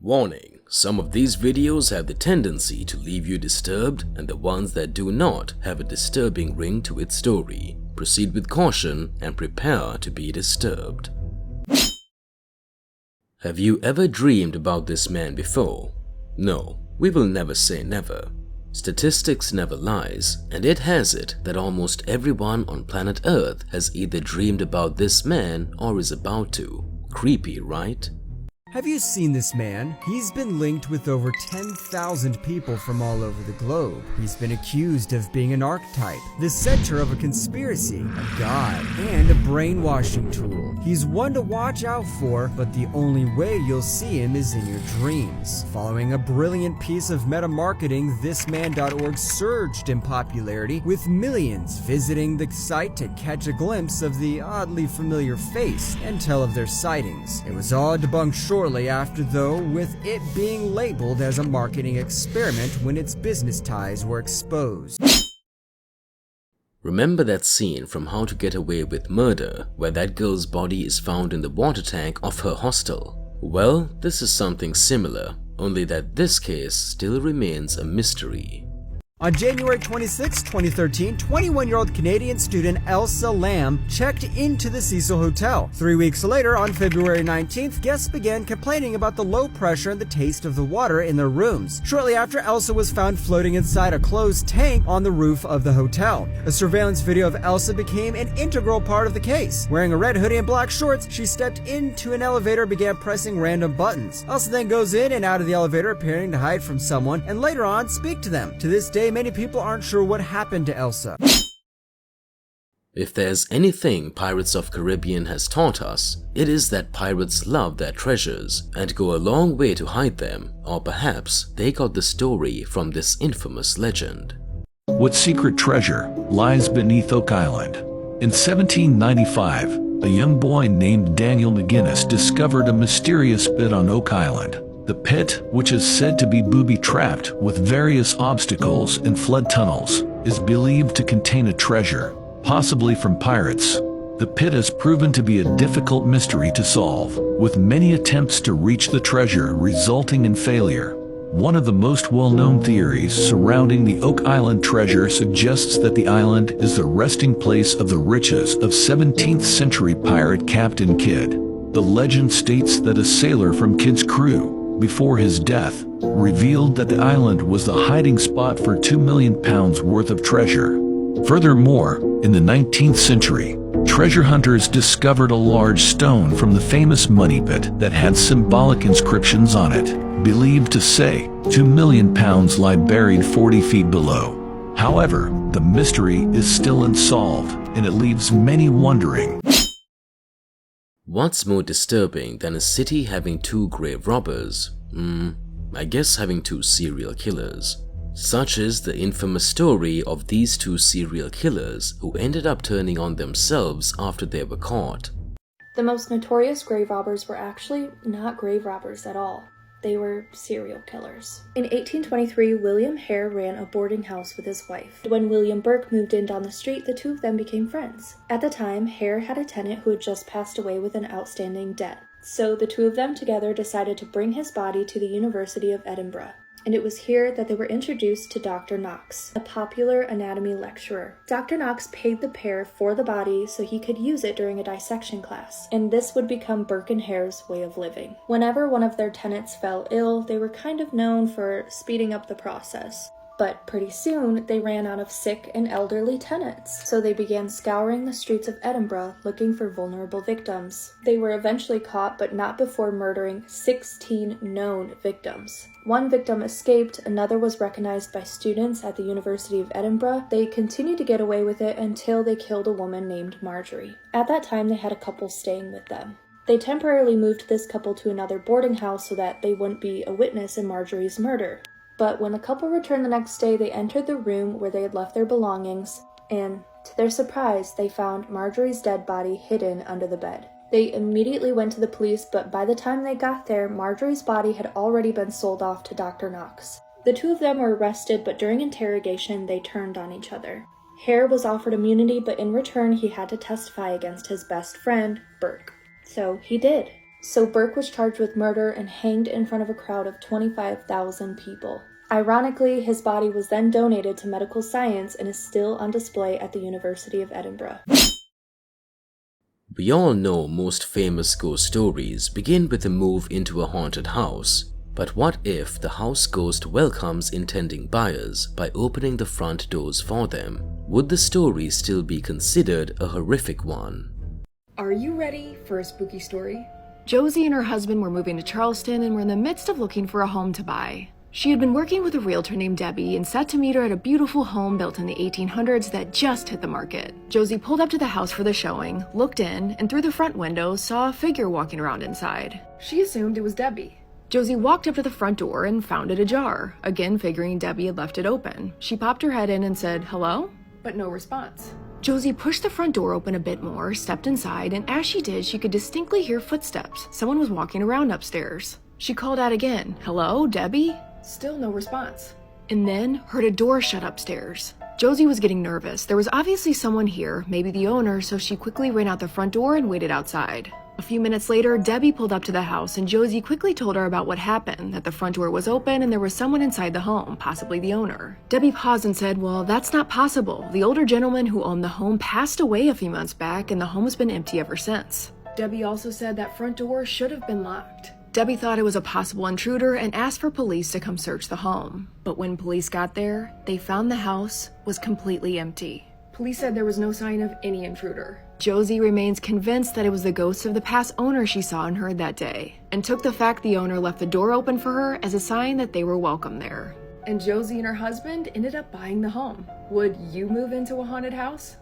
Warning: some of these videos have the tendency to leave you disturbed, and the ones that do not have a disturbing ring to its story. Proceed with caution and prepare to be disturbed. Have you ever dreamed about this man before? No, we will never say never. Statistics never lies, and it has it that almost everyone on planet Earth has either dreamed about this man or is about to. Creepy, right? Have you seen this man? He's been linked with over 10,000 people from all over the globe. He's been accused of being an archetype, the center of a conspiracy, a god, and a brainwashing tool. He's one to watch out for, but the only way you'll see him is in your dreams. Following a brilliant piece of meta-marketing, thisman.org surged in popularity, with millions visiting the site to catch a glimpse of the oddly familiar face and tell of their sightings. It was all debunked shortly after, though, with it being labeled as a marketing experiment when its business ties were exposed. Remember that scene from How to Get Away with Murder, where that girl's body is found in the water tank of her hostel? Well, this is something similar, only that this case still remains a mystery. On January 26, 2013, 21-year-old Canadian student Elsa Lam checked into the Cecil Hotel. 3 weeks later, on February 19th, guests began complaining about the low pressure and the taste of the water in their rooms. Shortly after, Elsa was found floating inside a closed tank on the roof of the hotel. A surveillance video of Elsa became an integral part of the case. Wearing a red hoodie and black shorts, she stepped into an elevator and began pressing random buttons. Elsa then goes in and out of the elevator, appearing to hide from someone, and later on speak to them. To this day, many people aren't sure what happened to Elsa. If there's anything Pirates of Caribbean has taught us, it is that pirates love their treasures and go a long way to hide them, or perhaps they got the story from this infamous legend. What secret treasure lies beneath Oak Island? In 1795, a young boy named Daniel McGinnis discovered a mysterious pit on Oak Island. The pit, which is said to be booby-trapped with various obstacles and flood tunnels, is believed to contain a treasure, possibly from pirates. The pit has proven to be a difficult mystery to solve, with many attempts to reach the treasure resulting in failure. One of the most well-known theories surrounding the Oak Island treasure suggests that the island is the resting place of the riches of 17th century pirate Captain Kidd. The legend states that a sailor from Kidd's crew, before his death, revealed that the island was the hiding spot for £2 million worth of treasure. Furthermore, in the 19th century, treasure hunters discovered a large stone from the famous money pit that had symbolic inscriptions on it, believed to say £2 million lie buried 40 feet below. However, the mystery is still unsolved, and it leaves many wondering. What's more disturbing than a city having two grave robbers? I guess having two serial killers. Such is the infamous story of these two serial killers who ended up turning on themselves after they were caught. The most notorious grave robbers were actually not grave robbers at all. They were serial killers. In 1823, William Hare ran a boarding house with his wife. When William Burke moved in down the street, the two of them became friends. At the time, Hare had a tenant who had just passed away with an outstanding debt. So the two of them together decided to bring his body to the University of Edinburgh. And it was here that they were introduced to Dr. Knox, a popular anatomy lecturer. Dr. Knox paid the pair for the body so he could use it during a dissection class, and this would become Burke and Hare's way of living. Whenever one of their tenants fell ill, they were kind of known for speeding up the process. But pretty soon, they ran out of sick and elderly tenants, so they began scouring the streets of Edinburgh looking for vulnerable victims. They were eventually caught, but not before murdering 16 known victims. One victim escaped, another was recognized by students at the University of Edinburgh. They continued to get away with it until they killed a woman named Marjorie. At that time, they had a couple staying with them. They temporarily moved this couple to another boarding house so that they wouldn't be a witness in Marjorie's murder. But when the couple returned the next day, they entered the room where they had left their belongings, and to their surprise, they found Marjorie's dead body hidden under the bed. They immediately went to the police, but by the time they got there, Marjorie's body had already been sold off to Dr. Knox. The two of them were arrested, but during interrogation, they turned on each other. Hare was offered immunity, but in return, he had to testify against his best friend, Burke. So he did. So Burke was charged with murder and hanged in front of a crowd of 25,000 people. Ironically, his body was then donated to medical science and is still on display at the University of Edinburgh. We all know most famous ghost stories begin with a move into a haunted house. But what if the house ghost welcomes intending buyers by opening the front doors for them? Would the story still be considered a horrific one? Are you ready for a spooky story? Josie and her husband were moving to Charleston and were in the midst of looking for a home to buy. She had been working with a realtor named Debbie and set to meet her at a beautiful home built in the 1800s that just hit the market. Josie pulled up to the house for the showing, looked in, and through the front window saw a figure walking around inside. She assumed it was Debbie. Josie walked up to the front door and found it ajar, again figuring Debbie had left it open. She popped her head in and said, "Hello?" But no response. Josie pushed the front door open a bit more, stepped inside, and as she did, she could distinctly hear footsteps. Someone was walking around upstairs. She called out again, "Hello, Debbie?" Still no response. And then heard a door shut upstairs. Josie was getting nervous. There was obviously someone here, maybe the owner, so she quickly ran out the front door and waited outside. A few minutes later, Debbie pulled up to the house and Josie quickly told her about what happened, that the front door was open and there was someone inside the home, possibly the owner. Debbie paused and said, "Well, that's not possible. The older gentleman who owned the home passed away a few months back and the home has been empty ever since." Debbie also said that front door should have been locked. Debbie thought it was a possible intruder and asked for police to come search the home. But when police got there, they found the house was completely empty. Police said there was no sign of any intruder. Josie remains convinced that it was the ghost of the past owner she saw and heard that day, and took the fact the owner left the door open for her as a sign that they were welcome there. And Josie and her husband ended up buying the home. Would you move into a haunted house?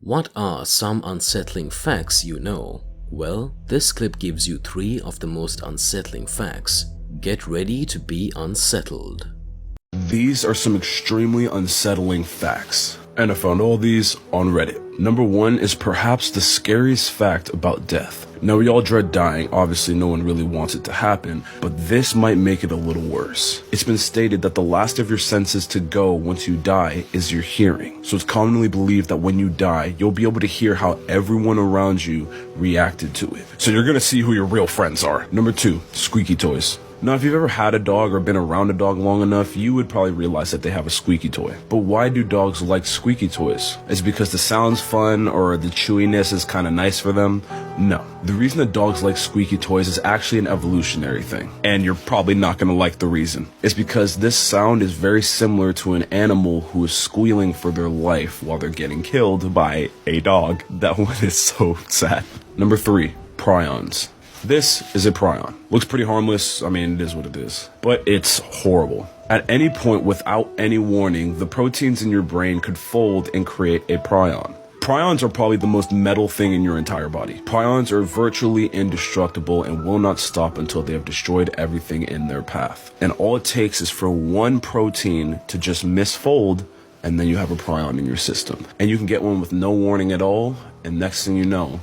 What are some unsettling facts you know? Well, this clip gives you 3 of the most unsettling facts. Get ready to be unsettled. These are some extremely unsettling facts, and I found all these on Reddit. Number 1 is perhaps the scariest fact about death. Now, we all dread dying. Obviously, no one really wants it to happen, but this might make it a little worse. It's been stated that the last of your senses to go once you die is your hearing. So it's commonly believed that when you die, you'll be able to hear how everyone around you reacted to it. So you're gonna see who your real friends are. Number 2, squeaky toys. Now, if you've ever had a dog or been around a dog long enough, you would probably realize that they have a squeaky toy. But why do dogs like squeaky toys? Is it because the sound's fun or the chewiness is kind of nice for them? No. The reason that dogs like squeaky toys is actually an evolutionary thing. And you're probably not going to like the reason. It's because this sound is very similar to an animal who is squealing for their life while they're getting killed by a dog. That one is so sad. Number 3, prions. This is a prion. Looks pretty harmless. I mean, it is what it is. But it's horrible. At any point without any warning, the proteins in your brain could fold and create a prion. Prions are probably the most metal thing in your entire body. Prions are virtually indestructible and will not stop until they have destroyed everything in their path. And all it takes is for one protein to just misfold, and then you have a prion in your system. And you can get one with no warning at all, and next thing you know,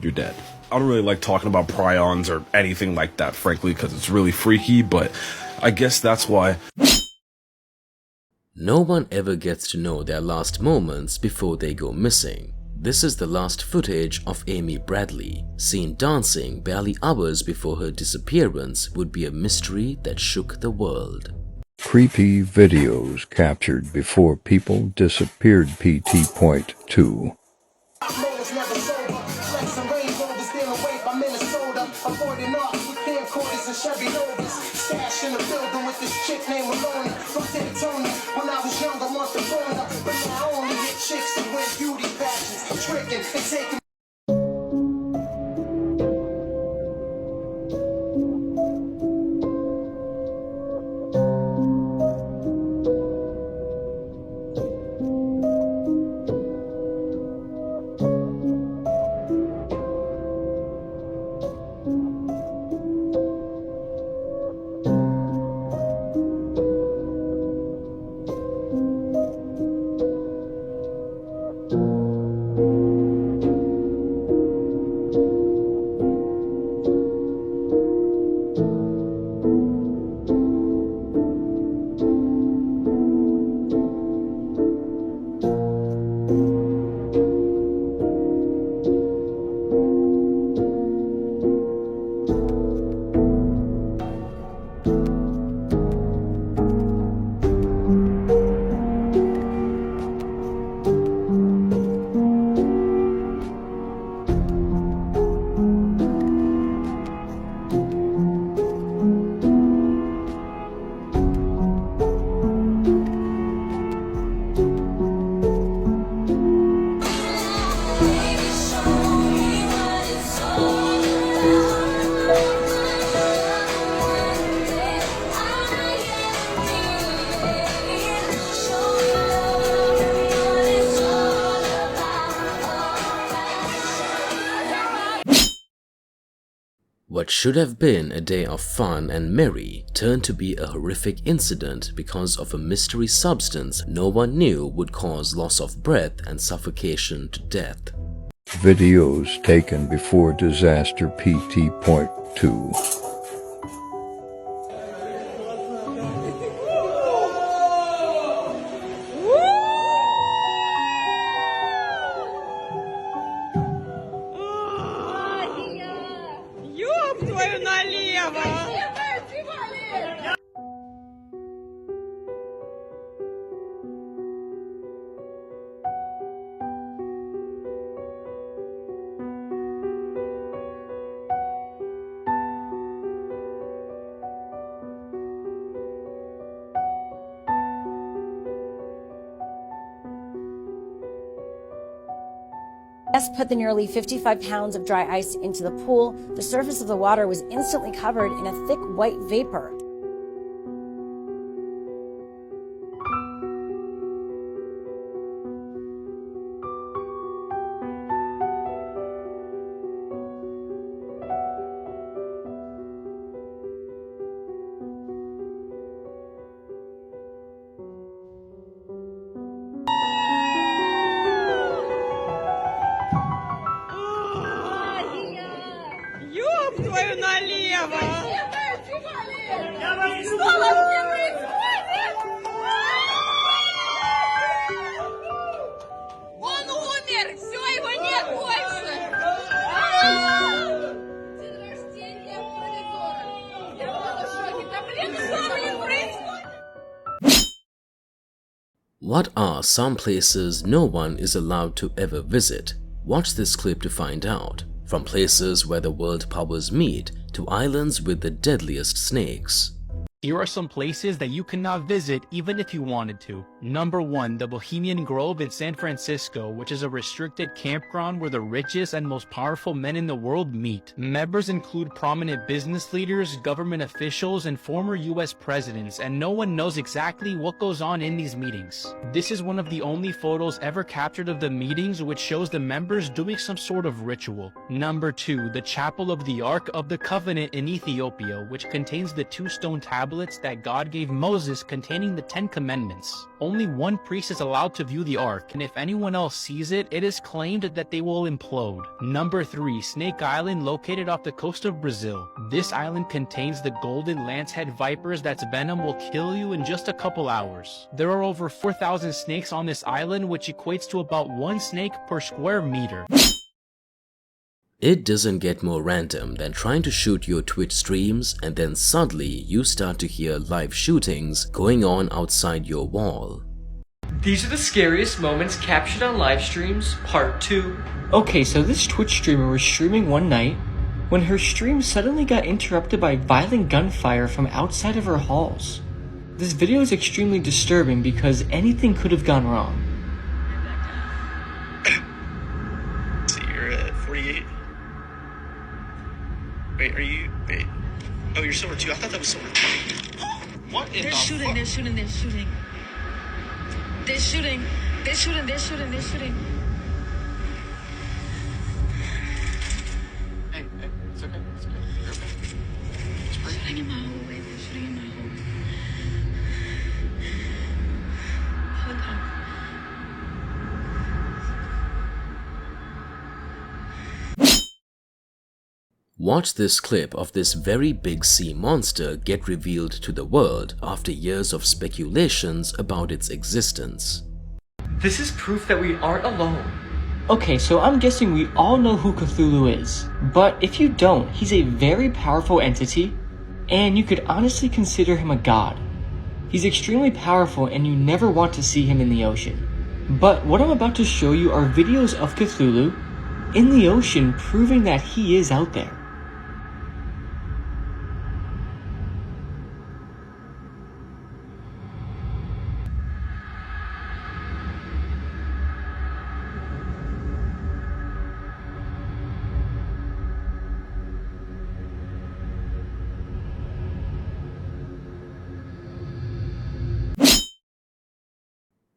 you're dead. I don't really like talking about prions or anything like that, frankly, because it's really freaky, but I guess that's why. No one ever gets to know their last moments before they go missing. This is the last footage of Amy Bradley, seen dancing barely hours before her disappearance would be a mystery that shook the world. Creepy videos captured before people disappeared. PT Point 2. What should have been a day of fun and merry turned to be a horrific incident because of a mystery substance no one knew would cause loss of breath and suffocation to death. Videos taken before disaster PT.2. Guests put the nearly 55 pounds of dry ice into the pool. The surface of the water was instantly covered in a thick white vapor. What are some places no one is allowed to ever visit? Watch this clip to find out. From places where the world powers meet to islands with the deadliest snakes. Here are some places that you cannot visit even if you wanted to. Number 1, the Bohemian Grove in San Francisco, which is a restricted campground where the richest and most powerful men in the world meet. Members include prominent business leaders, government officials, and former US presidents, and no one knows exactly what goes on in these meetings. This is one of the only photos ever captured of the meetings, which shows the members doing some sort of ritual. Number 2, the Chapel of the Ark of the Covenant in Ethiopia, which contains the 2 stone tablets that God gave Moses containing the 10 commandments. Only one priest is allowed to view the ark, and if anyone else sees it, it is claimed that they will implode. Number 3, Snake Island, located off the coast of Brazil. This island contains the golden lancehead vipers that's venom will kill you in just a couple hours. There are over 4,000 snakes on this island, which equates to about 1 snake per square meter. It doesn't get more random than trying to shoot your Twitch streams and then suddenly you start to hear live shootings going on outside your wall. These are the scariest moments captured on live streams, part 2. Okay, so this Twitch streamer was streaming one night when her stream suddenly got interrupted by violent gunfire from outside of her halls. This video is extremely disturbing because anything could have gone wrong. So you're at 48? Wait, are you... Wait. Oh, you're silver 2. I thought that was silver 20. What in the fuck? They're shooting. Hey, it's okay. It's okay. You're okay. Just breathe. Shooting in my hallway. They're shooting in my hallway. Hold on. Watch this clip of this very big sea monster get revealed to the world after years of speculations about its existence. This is proof that we aren't alone. Okay, so I'm guessing we all know who Cthulhu is. But if you don't, he's a very powerful entity, and you could honestly consider him a god. He's extremely powerful and you never want to see him in the ocean. But what I'm about to show you are videos of Cthulhu in the ocean proving that he is out there.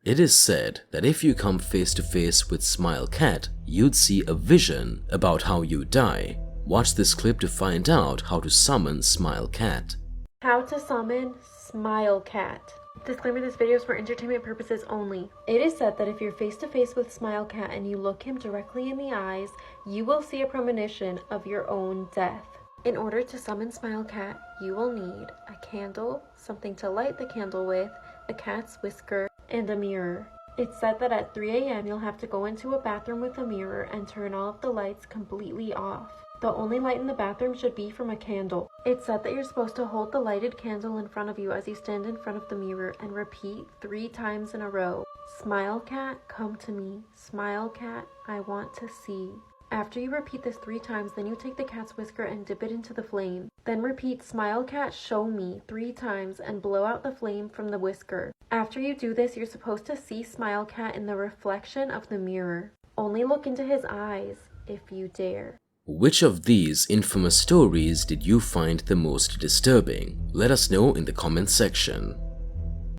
It is said that if you come face to face with Smile Cat, you'd see a vision about how you die. Watch this clip to find out how to summon Smile Cat. How to summon Smile Cat. Disclaimer, this video is for entertainment purposes only. It is said that if you're face to face with Smile Cat and you look him directly in the eyes, you will see a premonition of your own death. In order to summon Smile Cat, you will need a candle, something to light the candle with, a cat's whisker, and a mirror. It's said that at 3 a.m. you'll have to go into a bathroom with a mirror and turn all of the lights completely off. The only light in the bathroom should be from a candle. It's said that you're supposed to hold the lighted candle in front of you as you stand in front of the mirror and repeat 3 times in a row. Smile Cat, come to me. Smile Cat, I want to see. After you repeat this 3 times, then you take the cat's whisker and dip it into the flame. Then repeat Smile Cat, show me 3 times and blow out the flame from the whisker. After you do this, you're supposed to see Smile Cat in the reflection of the mirror. Only look into his eyes if you dare. Which of these infamous stories did you find the most disturbing? Let us know in the comments section.